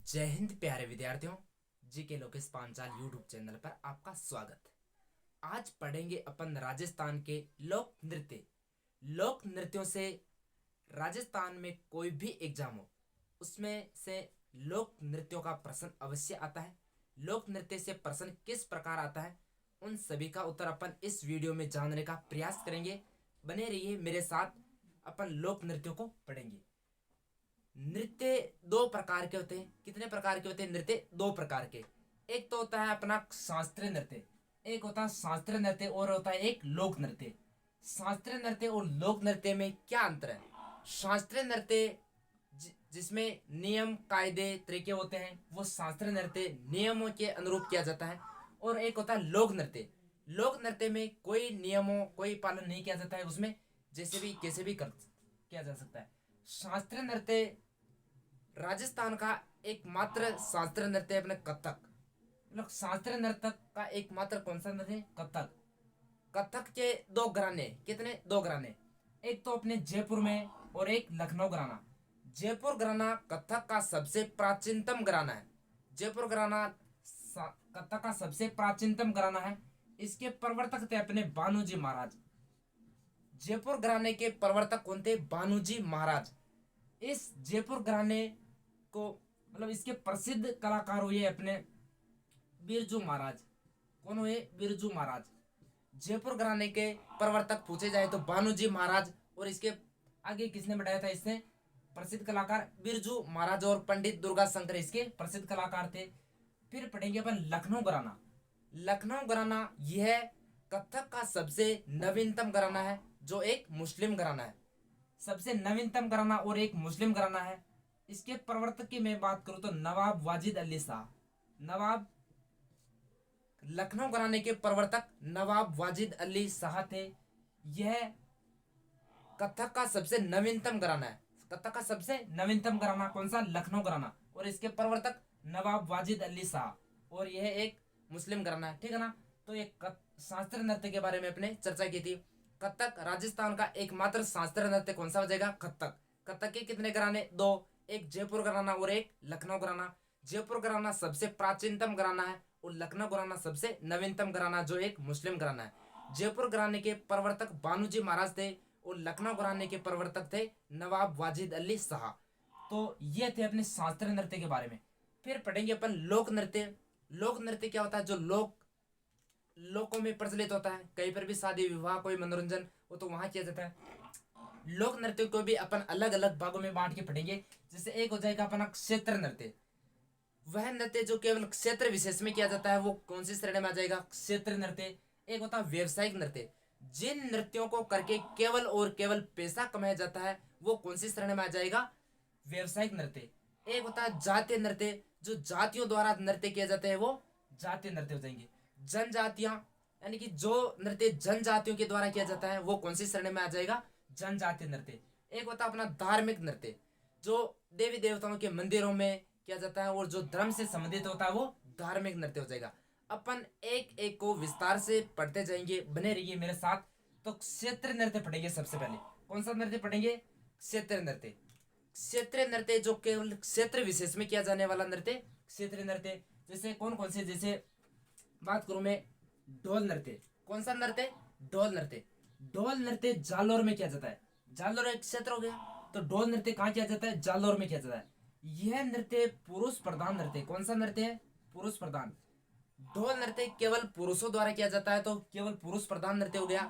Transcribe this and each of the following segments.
जय हिंद प्यारे विद्यार्थियों। जी के लोकेश पांचाल यूट्यूब चैनल पर आपका स्वागत। आज पढ़ेंगे अपन राजस्थान के लोक नृत्य। लोक नृत्यों से राजस्थान में कोई भी एग्जाम हो उसमें से लोक नृत्यों का प्रश्न अवश्य आता है। लोक नृत्य से प्रश्न किस प्रकार आता है उन सभी का उत्तर अपन इस वीडियो में जानने का प्रयास करेंगे। बने रहिए मेरे साथ, अपन लोक नृत्यों को पढ़ेंगे। नृत्य दो प्रकार के होते हैं। कितने प्रकार के होते हैं नृत्य? दो प्रकार के। एक तो होता है अपना शास्त्रीय नृत्य, एक होता है शास्त्रीय नृत्य और होता है एक लोक नृत्य। शास्त्रीय नृत्य और लोक नृत्य में क्या अंतर है? शास्त्रीय नृत्य जिसमें नियम कायदे तरीके होते हैं वो शास्त्रीय नृत्य नियमों के अनुरूप किया जाता है। और एक होता है लोक नृत्य। लोक नृत्य में कोई नियमों कोई पालन नहीं किया जाता है, उसमें जैसे भी कैसे भी कर किया जा सकता है। शास्त्रीय नृत्य राजस्थान का एकमात्र शास्त्रीय नृत्य है अपने कथक। मतलब शास्त्रीय नर्तक का एकमात्र कौन सा नृत्य? कथक। कथक के दो घराने, कितने? दो घराने। एक तो अपने जयपुर में और एक लखनऊ घराना। जयपुर घराना कथक का सबसे प्राचीनतम घराना है। जयपुर घराना कथक का सबसे प्राचीनतम घराना है। इसके प्रवर्तक थे अपने बानूजी महाराज। जयपुर घराने के प्रवर्तक कौन थे? बानूजी महाराज। इस जयपुर घराने को मतलब इसके प्रसिद्ध कलाकार हुए अपने बिरजू महाराज। कौन हुए? बिरजू महाराज। जयपुर घराने के प्रवर्तक पूछे जाए तो बानूजी महाराज, और इसके आगे किसने बढ़ाया था? इसने प्रसिद्ध कलाकार बिरजू महाराज और पंडित दुर्गा शंकर इसके प्रसिद्ध कलाकार थे। फिर पढ़ेंगे अपन लखनऊ घराना। लखनऊ घराना यह कथक का सबसे नवीनतम घराना है, जो एक मुस्लिम घराना है। सबसे नवीनतम घराना और एक मुस्लिम घराना है। इसके प्रवर्तक की मैं बात करूं तो नवाब वाजिद अली शाह। नवाब लखनऊ घराने के प्रवर्तक नवाब वाजिद अली शाह थे। यह कथक का सबसे नवीनतम घराना है। कथक का सबसे नवीनतम घराना कौन सा? लखनऊ घराना। और इसके प्रवर्तक नवाब वाजिद अली शाह, और यह एक मुस्लिम घराना है। ठीक है ना? तो एक शास्त्रीय नृत्य के बारे में अपने चर्चा की थी। कथक राजस्थान का एकमात्र शास्त्रीय नृत्य कौन सा हो जाएगा? कथक। कथक के कितने घराने? दो। एक जयपुर घराना और एक लखनऊ घराना। जयपुर घराना सबसे प्राचीनतम घराना है और लखनऊ घराना सबसे नवीनतम घराना, जो एक मुस्लिम घराना है। जयपुर घराने के प्रवर्तक बानूजी महाराज थे और लखनऊ घराने के प्रवर्तक थे नवाब वाजिद अली शाह। तो ये थे अपने शास्त्रीय नृत्य के बारे में। फिर पढ़ेंगे अपन लोक नृत्य। लोक नृत्य क्या होता है? जो लोकों में प्रचलित होता है, कहीं पर भी शादी विवाह कोई मनोरंजन वो तो वहां किया जाता है। लोक नृत्य को भी अपन अलग अलग भागों में बांट के पढ़ेंगे। जैसे एक हो जाएगा अपना क्षेत्र नृत्य। वह नृत्य जो केवल क्षेत्र विशेष में किया जाता है वो कौन सी श्रेणी में आ जाएगा? क्षेत्र नृत्य। एक होता है व्यवसायिक नृत्य। जिन नृत्यों को करके केवल और केवल पैसा कमाया जाता है वो कौन सी श्रेणी में आ जाएगा? व्यवसायिक नृत्य। एक होता है जातीय नृत्य। जो जातियों द्वारा नृत्य किया जाता है वो जातीय नृत्य हो जाएंगे। जनजातियां यानी कि जो नृत्य जनजातियों के द्वारा किया जाता है वो कौन सी श्रेणी में आ जाएगा? जनजातीय नृत्य। एक होता है अपना धार्मिक नृत्य, जो देवी देवताओं के मंदिरों में किया जाता है और जो धर्म से संबंधित होता है वो धार्मिक नृत्य हो जाएगा। अपन एक एक को विस्तार से पढ़ते जाएंगे, बने रहिए मेरे साथ। तो क्षेत्र नृत्य पढ़ेंगे। सबसे पहले कौन सा नृत्य पढ़ेंगे? क्षेत्र नृत्य। क्षेत्रीय नृत्य जो केवल क्षेत्र विशेष में किया जाने वाला नृत्य क्षेत्रीय नृत्य। जैसे कौन कौन से? जैसे बात करूं मैं ढोल नृत्य। कौन सा नृत्य? ढोल नृत्य। ढोल नृत्य जालोर में किया जाता है। जालोर एक क्षेत्र हो गया। तो ढोल नृत्य कहाँ किया जाता है? जालोर में किया जाता है। यह नृत्य पुरुष प्रधान नृत्य। कौन सा नृत्य है? पुरुष प्रधान। ढोल नृत्य केवल पुरुषों द्वारा किया जाता है, तो केवल पुरुष प्रधान नृत्य हो गया।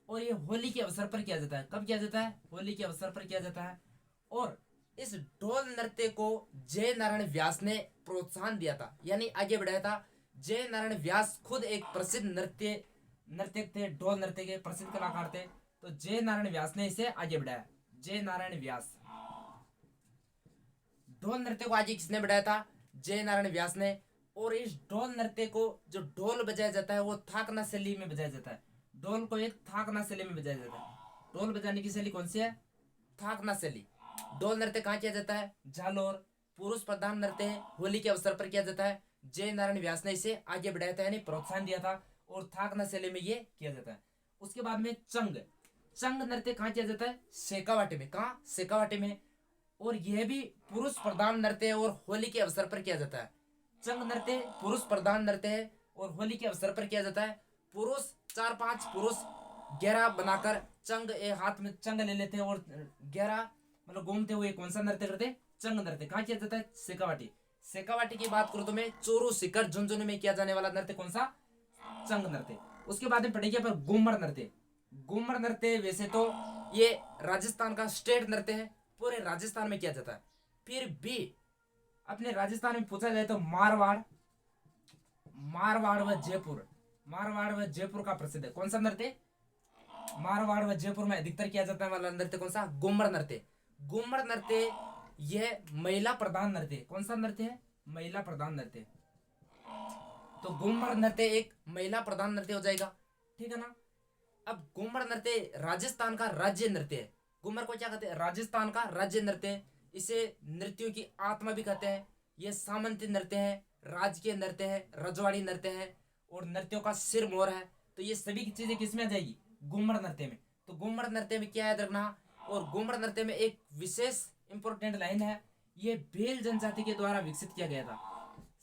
और ये होली के अवसर पर किया जाता है। कब किया जाता है? होली के अवसर पर किया जाता है। और इस ढोल नृत्य को जय नारायण व्यास ने प्रोत्साहन दिया था, यानी आगे बढ़ाया था। जय नारायण व्यास खुद एक प्रसिद्ध नर्तक थे, ढोल नृत्य के प्रसिद्ध कलाकार थे। तो जय नारायण व्यास ने इसे आगे बढ़ाया। जय नारायण व्यास। ढोल नृत्य को आगे किसने बढ़ाया था? जय नारायण व्यास ने। और इस ढोल नृत्य को जो ढोल बजाया जाता है वो थाकना शैली में बजाया जाता है। ढोल को एक थाकना शैली में बजाया जाता है। ढोल बजाने की शैली कौन सी है? थाकना शैली। ढोल नृत्य कहाँ किया जाता है? जालोर। पुरुष प्रधान नृत्य है, होली के अवसर पर किया जाता है। जय नारायण व्यास ने इसे आगे बढ़ाया था, यानी प्रोत्साहन दिया था। और थाकना शैली में ये किया जाता है। उसके बाद में चंग। चंग नृत्य कहाँ किया जाता है? शेखावाटी में। कहाँ? शेखावाटी में। और यह भी पुरुष प्रधान नृत्य है और होली के अवसर पर किया जाता है। चंग नृत्य पुरुष प्रधान नृत्य है और होली के अवसर पर किया जाता है। पुरुष 4-5 पुरुष घेरा बनाकर चंग हाथ में चंग ले लेते हैं और घेरा मतलब घूमते हुए कौन सा नृत्य करते हैं? चंग नृत्य। कहाँ किया जाता है? शेखावाटी। शेखावाटी की बात करूं तो मैं चोरू सिकर झुंझुनू में किया जाने वाला नृत्य कौन सा? चंग नृत्य। उसके बाद में पढ़ेंगे पर घूमर नृत्य। घूमर नृत्य वैसे तो ये राजस्थान का स्टेट नृत्य है, पूरे राजस्थान में किया जाता है। फिर भी अपने राजस्थान में पूछा जाए तो मारवाड़ व जयपुर, मारवाड़ व जयपुर का प्रसिद्ध है कौन सा नृत्य? मारवाड़ व जयपुर में अधिकतर किया जाता है वाला नृत्य कौन सा? घूमर नृत्य। घूमर नृत्य यह महिला प्रधान नृत्य। कौन सा नृत्य है? महिला प्रधान नृत्य। तो घूमर नृत्य एक महिला प्रधान नृत्य हो जाएगा, ठीक है ना। अब घूमर नृत्य राजस्थान का राज्य नृत्य है। घूमर को क्या कहते हैं? राजस्थान का राज्य नृत्य है। इसे नृत्यों की आत्मा भी कहते हैं। यह सामंती नृत्य है, राजकीय नृत्य है, रजवाड़ी नृत्य है और नृत्यों का सिर मोर है। तो ये सभी की चीजें किसमें आ जाएगी? घूमर नृत्य में। तो घूमर नृत्य में क्या याद रखना? और घूमर नृत्य में एक विशेष इंपॉर्टेंट लाइन है, ये भेल जनजाति के द्वारा विकसित किया गया था।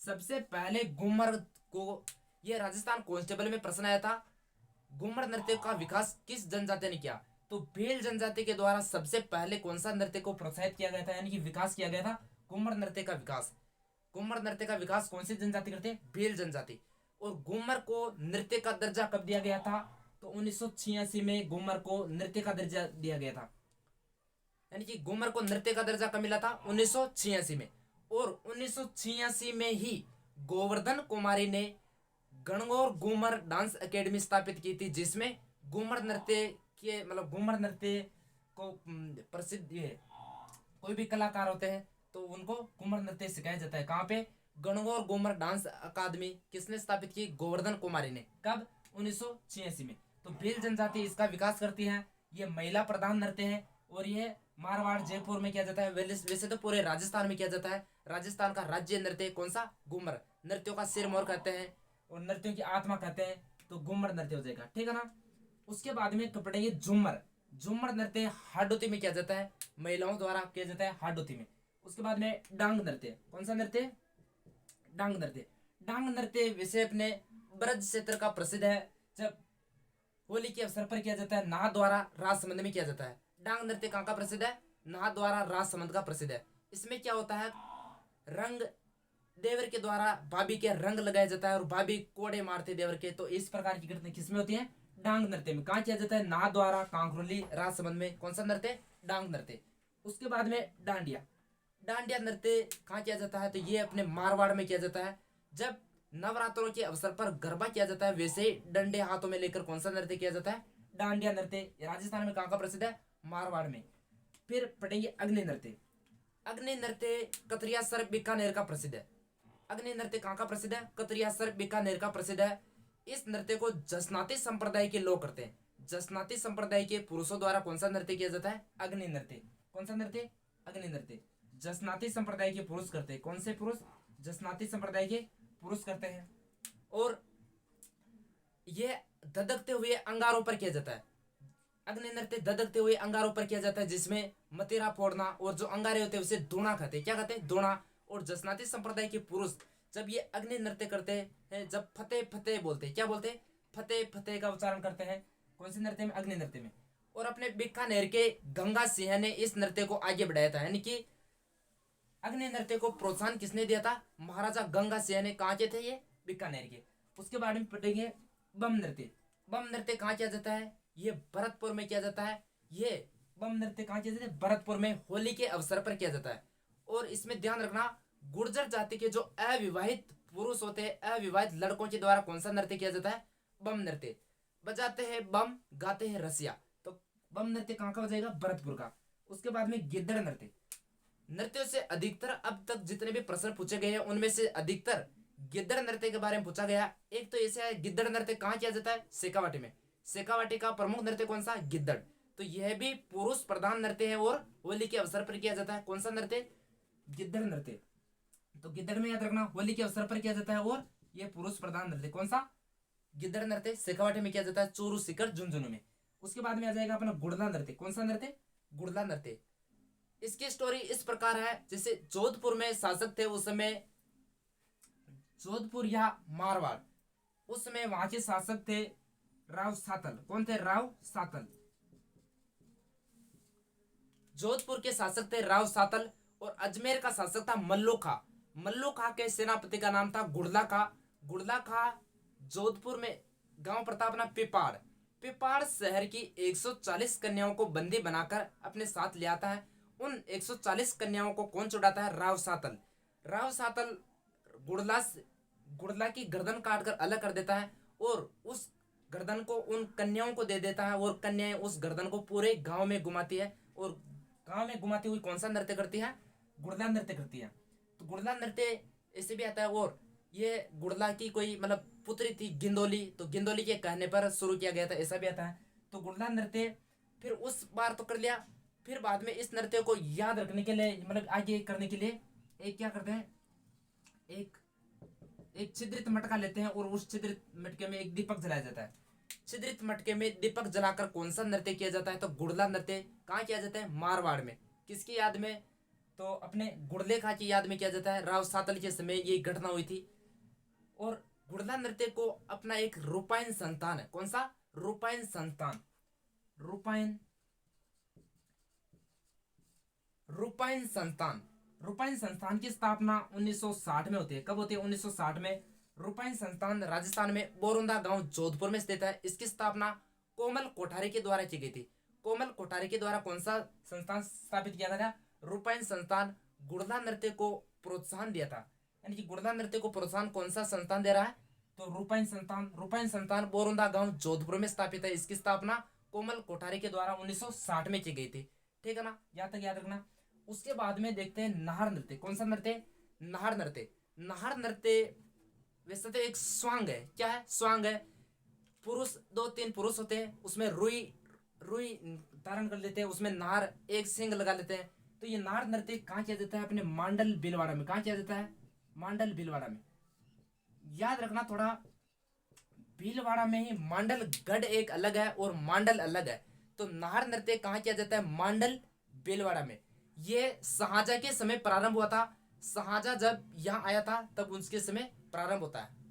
सबसे पहले घूमर को, ये राजस्थान कांस्टेबल में प्रश्न आया था, घूमर नृत्य का विकास किस जनजाति ने किया? तो भेल जनजाति के द्वारा सबसे पहले कौन सा नृत्य को प्रोत्साहित किया गया था, यानी कि विकास किया गया था? घूमर नृत्य का विकास। घूमर नृत्य का विकास कौन सी जनजाति करते हैं? भेल जनजाति। और घूमर को नृत्य का दर्जा कब दिया गया था? तो 1986 में घूमर को नृत्य का दर्जा दिया गया था। यानी कि घूमर को नृत्य का दर्जा कब मिला था? 1986 में। और 1986 में ही गोवर्धन कुमारी ने गणगौर घूमर डांस एकेडमी स्थापित की थी, जिसमें घूमर नृत्य के मतलब घूमर नृत्य को प्रसिद्ध है, कोई भी कलाकार होते हैं तो उनको घूमर नृत्य सिखाया जाता है। कहाँ पे? गणगौर घूमर डांस अकादमी किसने स्थापित की? गोवर्धन कुमारी ने। कब? 1986 में। तो भील जनजाति इसका विकास करती है। ये महिला प्रधान नृत्य है और ये मारवाड़ जयपुर में किया जाता है। वैसे तो पूरे राजस्थान में किया जाता है। राजस्थान का राज्य नृत्य कौन सा? घूमर। नृत्यों का सिर मोर कहते हैं और नृत्यों की आत्मा कहते हैं, तो घूमर नृत्य हो जाएगा, ठीक है ना। उसके बाद में पढ़ेंगे झूमर। झूमर नृत्य हाडोती में किया जाता है, महिलाओं द्वारा किया जाता है हाडोती में। उसके बाद में डांग नृत्य। कौन सा नृत्य? डांग नृत्य। डांग नृत्य वैसे अपने ब्रज क्षेत्र का प्रसिद्ध है। जब होली के अवसर पर किया जाता है, नाह द्वारा राजसमंद में किया जाता है। डांग नृत्य कहाँ का प्रसिद्ध है? नाह द्वारा राजसमंद का प्रसिद्ध है। इसमें क्या होता है? रंग देवर के द्वारा भाभी के रंग लगाया जाता है और भाभी कोड़े मारते देवर के। तो इस प्रकार की घटना किसमें होती है? डांग नृत्य में। कहाँ किया जाता है? नाह द्वारा, कांकरोली, राजसमंद में। कौन सा नृत्य? डांग नृत्य। उसके बाद में डांडिया। डांडिया नृत्य कहाँ किया जाता है? तो ये अपने मारवाड़ में किया जाता है। जब नवरात्रों के अवसर पर गरबा किया जाता है, वैसे ही डंडे हाथों में लेकर कौन सा नृत्य किया जाता है? डांडिया नृत्य। राजस्थान में कहाँ का प्रसिद्ध है? मारवाड़ में। फिर पढ़ेंगे अग्नि नृत्य। अग्नि नृत्य कतरियासर बीकानेर का प्रसिद्ध है। अग्नि नृत्य कहाँ का प्रसिद्ध है? कतरियासर बीकानेर का प्रसिद्ध है। इस नृत्य को जसनाती संप्रदाय के लोग करते हैं। जसनाती संप्रदाय के पुरुषों द्वारा कौन सा नृत्य किया जाता है? अग्नि नृत्य। कौन सा नृत्य? अग्नि नृत्य। जसनाती संप्रदाय के पुरुष करते हैं। कौन से पुरुष? जसनाती संप्रदाय के पुरुष करते हैं। और यह धधकते हुए अंगारों पर किया जाता है। अग्नि नृत्य धधकते हुए अंगारों पर किया जाता है, जिसमें मतेरा फोड़ना और जो अंगारे होते हैं उसे दोना कहते हैं। क्या कहते हैं? दोना। और जसनाती संप्रदाय के पुरुष जब ये अग्नि नृत्य करते हैं, जब फतेह फतेह बोलते हैं, क्या बोलते हैं? फतेह फतेह का उच्चारण करते हैं। कौन से नृत्य में? अग्नि नृत्य में। और अपने बीकानेर के गंगा सिंह ने इस नृत्य को आगे बढ़ाया था। यानी कि अग्नि नृत्य को प्रोत्साहन किसने दिया था? महाराजा गंगा सिंह ने। कहाँ के थे ये? बीकानेर के। उसके बारे में पढ़ेंगे बम नृत्य। बम नृत्य कहाँ किया जाता है? ये भरतपुर में किया जाता है। ये बम नृत्य कहाँ किया जाता है? भरतपुर में होली के अवसर पर किया जाता है। और इसमें ध्यान रखना, गुर्जर जाति के जो अविवाहित पुरुष होते हैं, अविवाहित लड़कों के द्वारा कौन सा नृत्य किया जाता है? बम नृत्य। बजाते हैं बम, गाते हैं रसिया। तो बम नृत्य कहाँ का हो जाएगा? भरतपुर का। उसके बाद में गिद्दड़ नृत्य। नृत्यों से अधिकतर अब तक जितने भी प्रश्न पूछे गए हैं उनमें से अधिकतर गिद्दड़ नृत्य के बारे में पूछा गया। एक तो ऐसे है, गिद्दड़ नृत्य कहाँ किया जाता है? शेखावाटी में। शेखावाटी का प्रमुख नृत्य कौन सा? गिद्दड़। तो यह भी पुरुष प्रधान नृत्य है और होली के अवसर पर किया जाता है। कौन सा नृत्य? गिद्दड़ नृत्य। तो गिद्दड़ में याद रखना, होली के अवसर पर किया जाता है और यह पुरुष प्रधान नृत्य। कौन सा? गिद्दड़ नृत्य। शेखावाटी में किया जाता है, चोरू सिकर झुंझुनू में। उसके बाद में आ जाएगा अपना गुड़ला नृत्य। कौन सा नृत्य? गुड़ला नृत्य। इसकी स्टोरी इस प्रकार है, जैसे जोधपुर में शासक थे उस समय, जोधपुर या मारवाड़, उस समय वहां के शासक थे राव सातल। कौन थे? राव सातल। जोधपुर के शासक थे राव सातल, और अजमेर का शासक था मल्लो खा। मल्लो खा के सेनापति का नाम था गुड़ला खा। गुड़ला खा जोधपुर में गांव पड़ता अपना पिपाड़। पिपाड़ शहर की 140 कन्याओं को बंदी बनाकर अपने साथ ले आता है। उन 140 कन्याओं को कौन छुड़ाता है? राव सातल। राव सातल गुड़ला गुड़ला की गर्दन काटकर अलग कर देता है, और उस गर्दन को उन कन्याओं को दे देता है, और कन्याएं उस गर्दन को पूरे गांव में घुमाती है, और गांव में घुमाती हुई कौन सा नृत्य करती है? गुड़ला नृत्य करती है। तो गुड़ला नृत्य ऐसे भी आता है। और ये गुड़ला की कोई मतलब पुत्री थी गिंदोली, तो गिंदोली के कहने पर शुरू किया गया था, ऐसा भी आता है। तो गुड़ला नृत्य फिर उस बार तो कर लिया, फिर बाद में इस नृत्य को याद रखने के लिए, मतलब आगे करने के लिए एक क्या करते हैं, एक एक छिद्रित मटका लेते हैं, और उस छिद्रित मटके में एक दीपक जलाया जाता है। छिद्रित मटके में दीपक जलाकर कौन सा नृत्य किया जाता है? तो गुड़ला नृत्य। कहाँ किया जाता है? मारवाड़ में। किसकी याद में? तो अपने गुड़ले खा की याद में किया जाता है। राव सातल के समय ये घटना हुई थी। और गुड़ला नृत्य को अपना एक रूपायन संतान है। कौन सा? रूपायन संतान। रूपायन रूपायन संस्थान। रूपायन संस्थान की स्थापना 1960 में होती है। कब होती है? 1960 में। रूपायन संस्थान राजस्थान में बोरुंदा गांव जोधपुर में स्थित है। इसकी स्थापना कोमल कोठारी के द्वारा की गई थी। कोमल कोठारी के द्वारा कौन सा संस्थान स्थापित किया गया था? रूपायन संस्थान। गुड़ला नृत्य को प्रोत्साहन दिया था, यानी कि गुड़ला नृत्य को प्रोत्साहन कौन सा संस्थान दे रहा है? तो रूपायन संस्थान। रूपायन संस्थान बोरुंदा गांव जोधपुर में स्थापित है। इसकी स्थापना कोमल कोठारी के द्वारा 1960 में की गई थी। ठीक है ना, यहाँ तक याद रखना। उसके बाद में देखते हैं नाहर नृत्य। कौन सा नृत्य? नाहर नृत्य। नाहर नृत्य वैसे तो एक स्वांग है। क्या है? स्वांग है। पुरुष, 2-3 पुरुष होते हैं, उसमें रुई रुई धारण कर लेते हैं, उसमें नार एक सिंग लगा लेते हैं। तो ये नार नृत्य कहाँ किया जाता है? अपने मांडल भीलवाड़ा में। कहाँ किया जाता है? मांडल भीलवाड़ा में। याद रखना थोड़ा, भीलवाड़ा में ही मांडल गढ़ एक अलग है और मांडल अलग है। तो नाहर नृत्य कहाँ किया जाता है? मांडल भीलवाड़ा में। ये शाहजहां के समय प्रारंभ हुआ था। शाहजहां जब यहाँ आया था तब उसके समय प्रारंभ होता है।